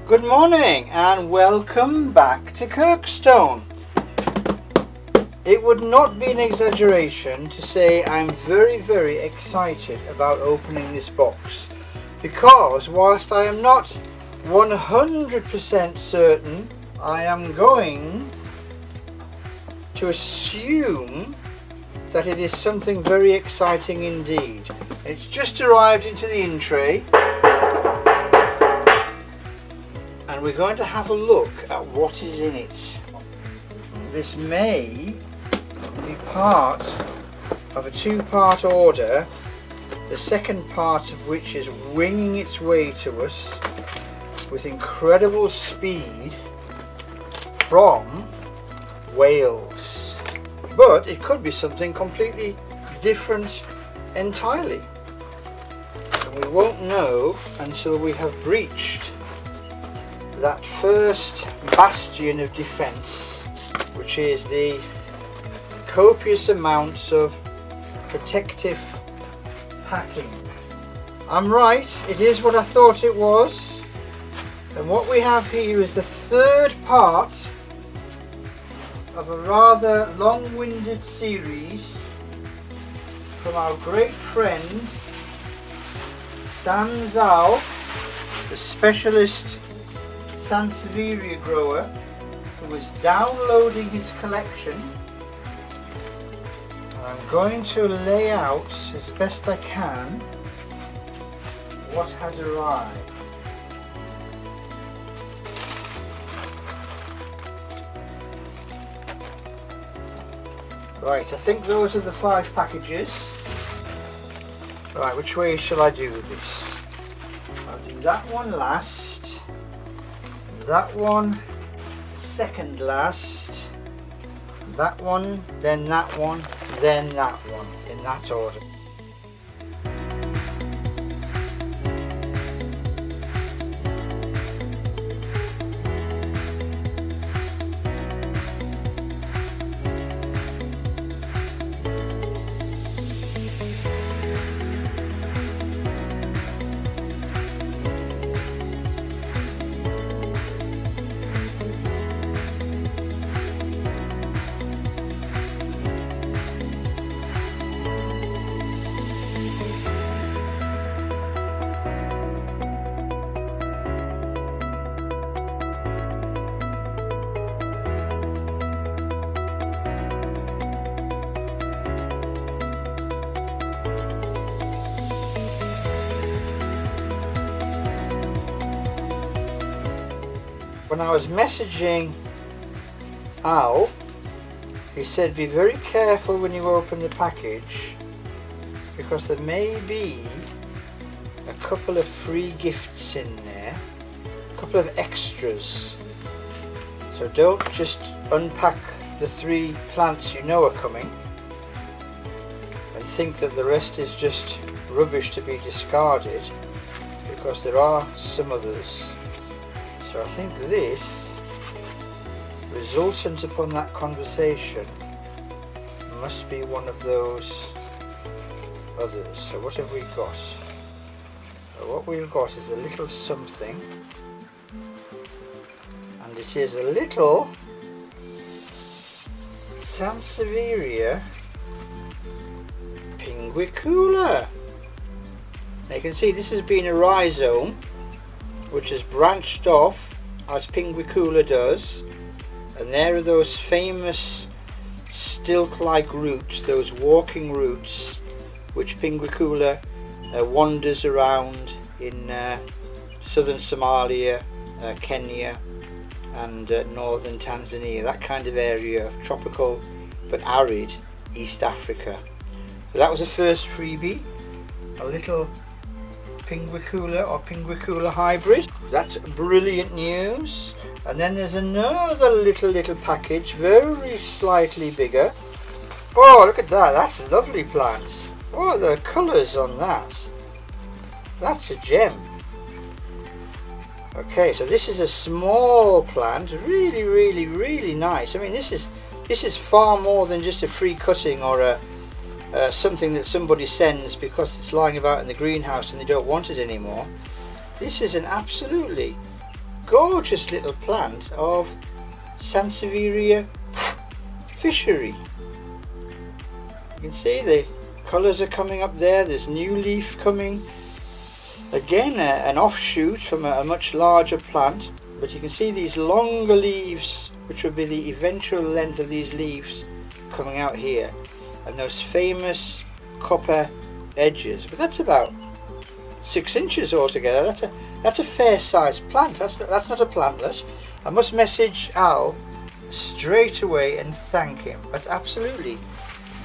Good morning and welcome back to Kirkstone. It would not be an exaggeration to say I'm very excited about opening this box, because whilst I am not 100% certain, I am going to assume that it is something very exciting indeed. It's just arrived into the in tray, and we're going to have a look at what is in it. This may be part of a two-part order, the second part of which is winging its way to us with incredible speed from Wales. But it could be something completely different entirely, and we won't know until we have breached that first bastion of defence, which is the copious amounts of protective packing. I'm right, it is what I thought it was, and what we have here is the third part of a rather long-winded series from our great friend San Zhao, the specialist Sansevieria grower, who is downloading his collection. And I'm going to lay out as best I can what has arrived. Right, I think those are the 5 packages. Right, which way shall I do this? I'll do that one last, that one second last, that one, then that one, then that one, in that order. When I was messaging Al, he said be very careful when you open the package, because there may be a couple of free gifts in there, a couple of extras. So don't just unpack the 3 plants you know are coming and think that the rest is just rubbish to be discarded, because there are some others. So I think this, resultant upon that conversation, must be one of those others. So what have we got? So what we've got is a little something, and it is a little Sansevieria pinguicula. Now you can see this has been a rhizome which has branched off as pinguicula does, and there are those famous stilk-like roots, those walking roots, which pinguicula wanders around in southern Somalia, Kenya and northern Tanzania, that kind of area of tropical but arid East Africa. So that was the first freebie, a little pinguicula or pinguicula hybrid. That's brilliant news. And then there's another little package, very slightly bigger. Oh, look at that, that's a lovely plant. Oh, the colours on that, that's a gem. Okay, so this is a small plant, really nice. I mean, this is far more than just a free cutting or a something that somebody sends because it's lying about in the greenhouse and they don't want it anymore. This is an absolutely gorgeous little plant of Sansevieria Fisheri. You can see the colours are coming up there. There's new leaf coming. Again, an offshoot from a much larger plant, but you can see these longer leaves, which will be the eventual length of these leaves coming out here, and those famous copper edges. But that's about 6 inches altogether. That's a fair sized plant. That's not a plantlet. I must message Al straight away and thank him. That's absolutely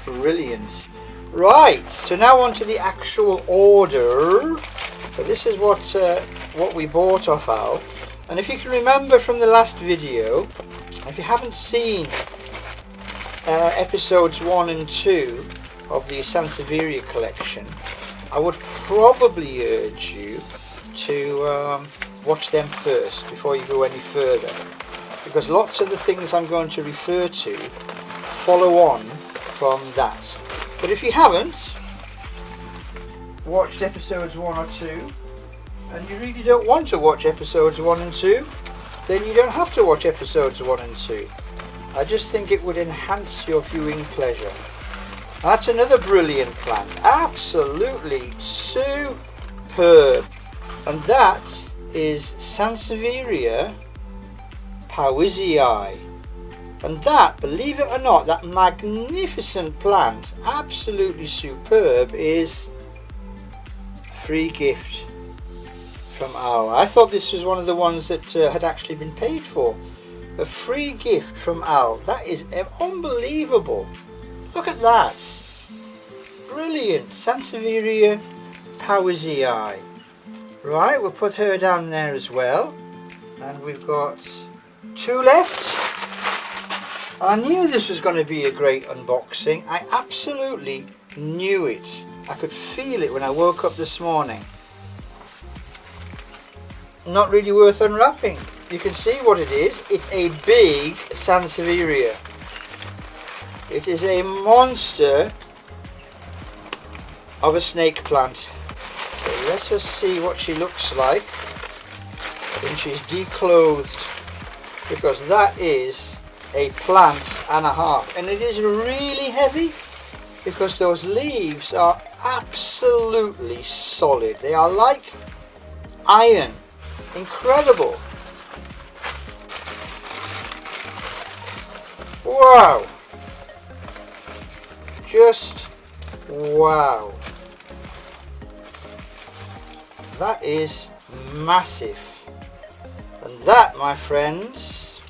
brilliant. Right, so now on to the actual order. So this is what we bought off Al, and if you can remember from the last video, if you haven't seen episodes 1 and 2 of the Sansevieria collection, I would probably urge you to watch them first before you go any further, because lots of the things I'm going to refer to follow on from that. But if you haven't watched episodes 1 or 2, and you really don't want to watch episodes 1 and 2, then you don't have to watch episodes 1 and 2. I just think it would enhance your viewing pleasure. That's another brilliant plant, absolutely superb, and that is Sansevieria Powysii. And that, believe it or not, that magnificent plant, absolutely superb, is free gift from Al. I thought this was one of the ones that had actually been paid for. A free gift from Al. That is unbelievable. Look at that. Brilliant. Sansevieria Powysii. Right, we'll put her down there as well. And we've got 2 left. I knew this was going to be a great unboxing. I absolutely knew it. I could feel it when I woke up this morning. Not really worth unwrapping. You can see what it is. It's a big Sansevieria. It is a monster of a snake plant. So let us see what she looks like when she's declothed, because that is a plant and a half, and it is really heavy because those leaves are absolutely solid. They are like iron. Incredible. Wow. Just wow. That is massive. And that, my friends,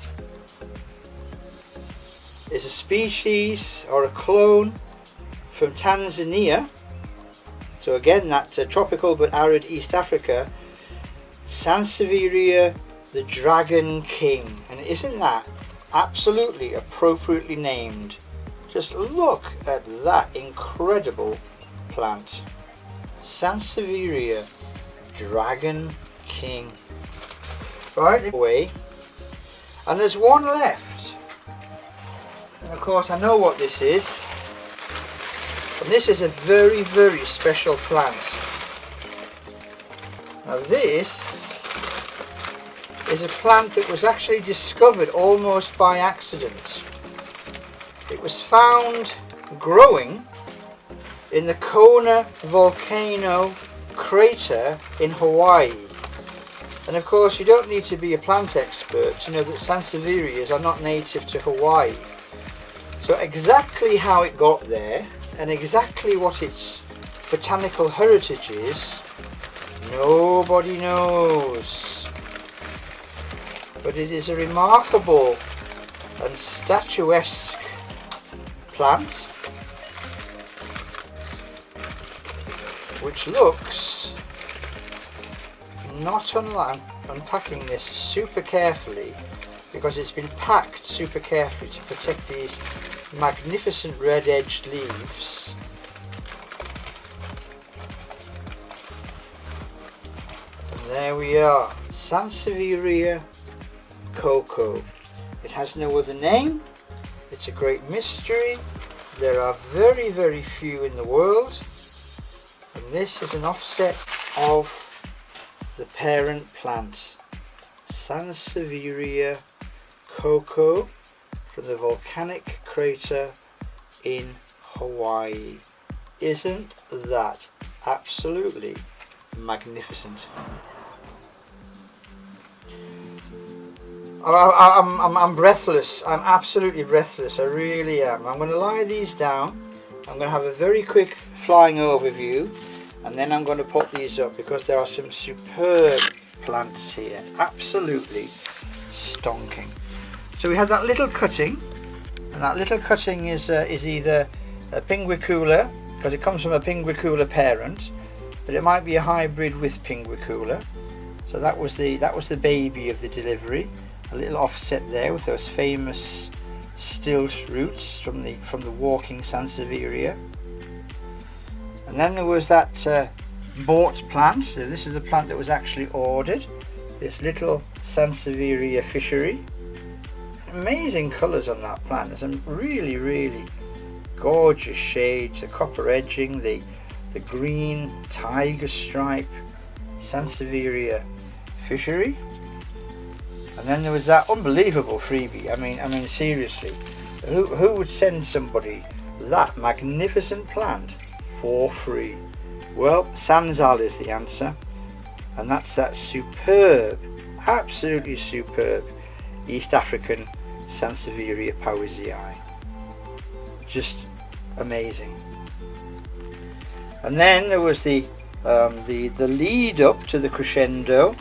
is a species or a clone from Tanzania. So again, that's tropical but arid East Africa. Sansevieria the Dragon King. And isn't that absolutely appropriately named? Just look at that incredible plant. Sansevieria Dragon King. Right away. And there's one left. And of course I know what this is. And this is a very, very special plant. Now this is a plant that was actually discovered almost by accident. It was found growing in the Kona volcano crater in Hawaii. And of course you don't need to be a plant expert to know that Sansevierias are not native to Hawaii. So exactly how it got there and exactly what its botanical heritage is, nobody knows. But it is a remarkable and statuesque plant which looks not unlike, unpacking this super carefully, because it's been packed super carefully to protect these magnificent red edged leaves. And there we are, Sansevieria Coco. It has no other name. It's a great mystery. There are very, very few in the world, and this is an offset of the parent plant, Sansevieria Coco from the volcanic crater in Hawaii. Isn't that absolutely magnificent? I'm breathless. I'm absolutely breathless. I really am. I'm going to lie these down. I'm going to have a very quick flying overview, and then I'm going to put these up because there are some superb plants here. Absolutely stonking. So we had that little cutting, and that little cutting is either a Pinguicula, because it comes from a Pinguicula parent, but it might be a hybrid with Pinguicula. So that was the baby of the delivery. A little offset there with those famous stilt roots from the walking Sansevieria. And then there was that bought plant. So this is the plant that was actually ordered. This little Sansevieria fishery. Amazing colours on that plant. There's some really gorgeous shades. The copper edging, the green tiger stripe Sansevieria fishery. And then there was that unbelievable freebie. I mean seriously, who would send somebody that magnificent plant for free? Well, Sanzal is the answer, and that's that superb, absolutely superb East African Sansevieria powysii. Just amazing. And then there was the lead up to the crescendo.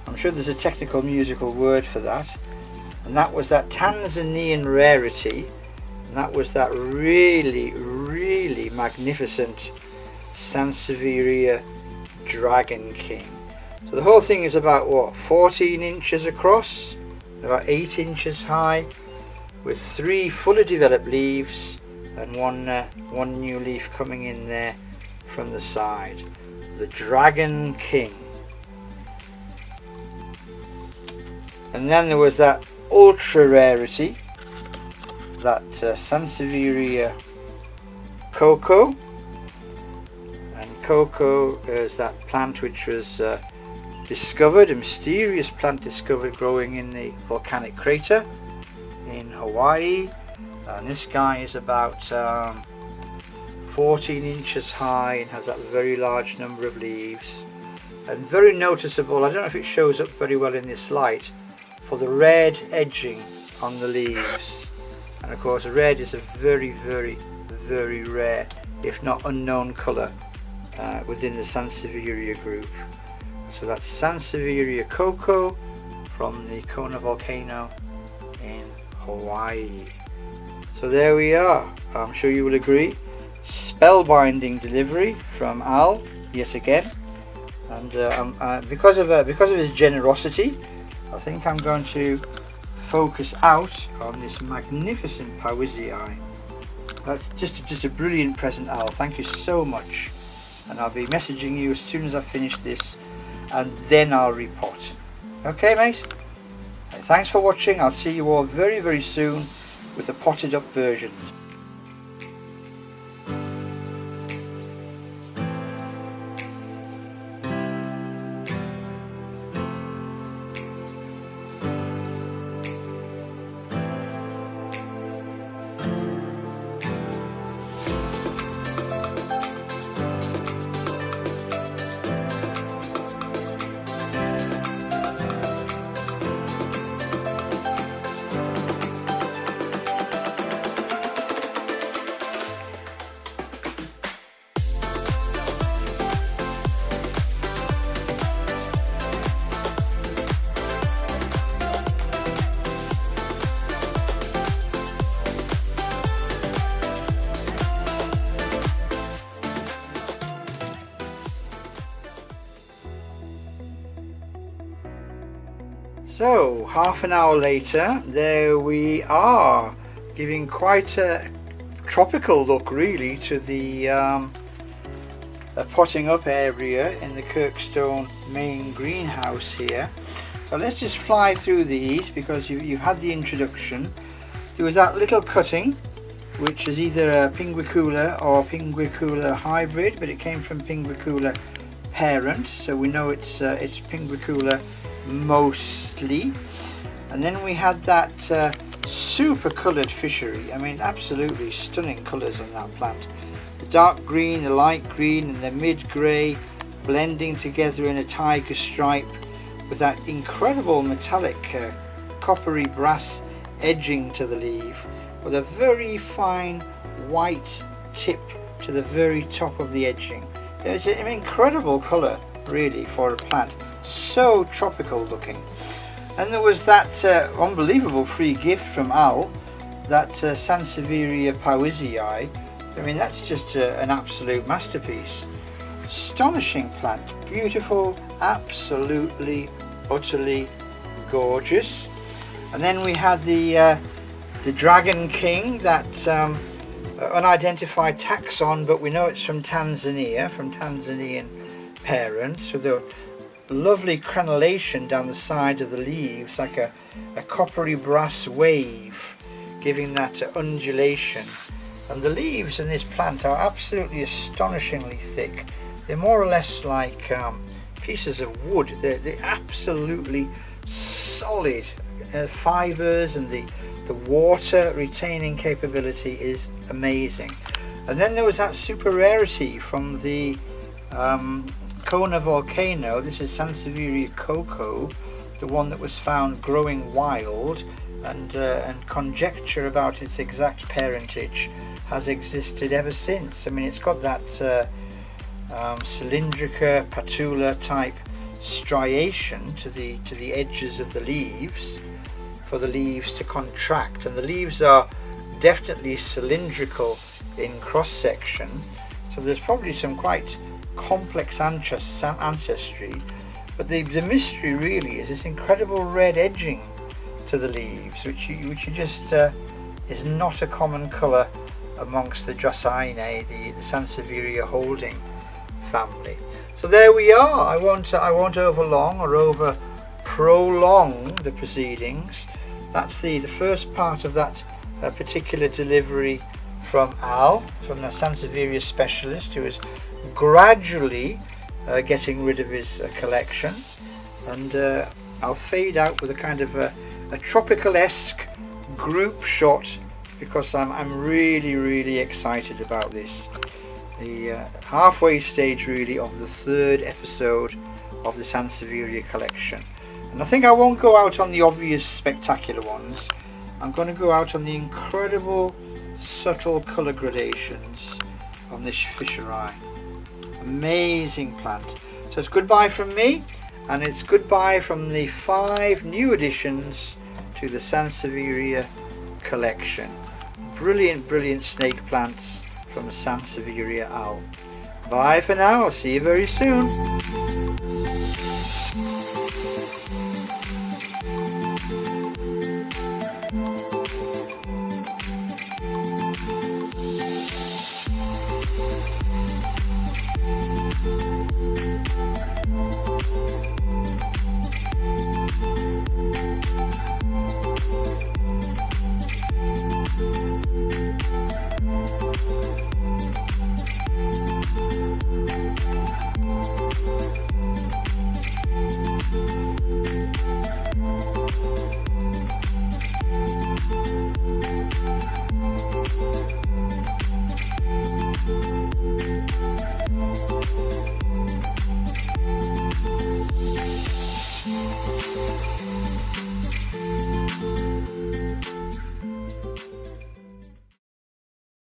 I'm sure there's a technical musical word for that, and that was that Tanzanian rarity, and that was that really magnificent Sansevieria Dragon King. So the whole thing is about what, 14 inches across, about 8 inches high, with 3 fully developed leaves and one new leaf coming in there from the side. The Dragon King. And then there was that ultra rarity, that Sansevieria Coco. And Coco is that plant which was discovered, a mysterious plant discovered growing in the volcanic crater in Hawaii. And this guy is about 14 inches high and has that very large number of leaves. And very noticeable, I don't know if it shows up very well in this light, for the red edging on the leaves. And of course red is a very rare, if not unknown colour within the Sansevieria group. So that's Sansevieria Coco from the Kona volcano in Hawaii. So there we are. I'm sure you will agree. Spellbinding delivery from Al yet again, and because of his generosity, I think I'm going to focus out on this magnificent powysii. That's just a brilliant present, Al. Thank you so much. And I'll be messaging you as soon as I've finished this, and then I'll repot. Okay, mate? Thanks for watching. I'll see you all very soon with the potted up version. So half an hour later, there we are, giving quite a tropical look really to the potting up area in the Kirkstone main greenhouse here. So let's just fly through these because you've had the introduction. There was that little cutting which is either a Pinguicula or Pinguicula hybrid, but it came from Pinguicula parent, so we know it's Pinguicula mostly. And then we had that super coloured fishery. I mean, absolutely stunning colours on that plant. The dark green, the light green and the mid grey blending together in a tiger stripe with that incredible metallic coppery brass edging to the leaf, with a very fine white tip to the very top of the edging. It's an incredible colour really for a plant, so tropical looking. And there was that unbelievable free gift from Al, that Sansevieria powysii. I mean, that's just an absolute masterpiece. Astonishing plant, beautiful, absolutely, utterly gorgeous. And then we had the Dragon King, that unidentified taxon, but we know it's from Tanzania, from Tanzanian parents, with a lovely crenellation down the side of the leaves, like a coppery brass wave, giving that undulation. And the leaves in this plant are absolutely astonishingly thick. They're more or less like pieces of wood. They're absolutely solid. Fibers, and the water retaining capability is amazing. And then there was that super rarity from the Kona volcano. This is Sansevieria coco, the one that was found growing wild, and conjecture about its exact parentage has existed ever since. I mean, it's got that cylindrica patula type striation to the edges of the leaves, for the leaves to contract, and the leaves are definitely cylindrical in cross section, so there's probably some quite complex ancestry. But the mystery really is this incredible red edging to the leaves, which you just is not a common colour amongst the Drossaceae, the Sansevieria holding family. So there we are. I won't overlong or over prolong the proceedings. That's the first part of that particular delivery from Al, from the Sansevieria specialist, who is gradually getting rid of his collection. And I'll fade out with a kind of a tropical-esque group shot, because I'm really excited about this. The halfway stage really of the third episode of the Sansevieria collection. And I think I won't go out on the obvious spectacular ones. I'm going to go out on the incredible subtle colour gradations on this Fischeri. Amazing plant. So it's goodbye from me, and it's goodbye from the 5 new additions to the Sansevieria collection. Brilliant snake plants from Sansevieria Al. Bye for now, I'll see you very soon.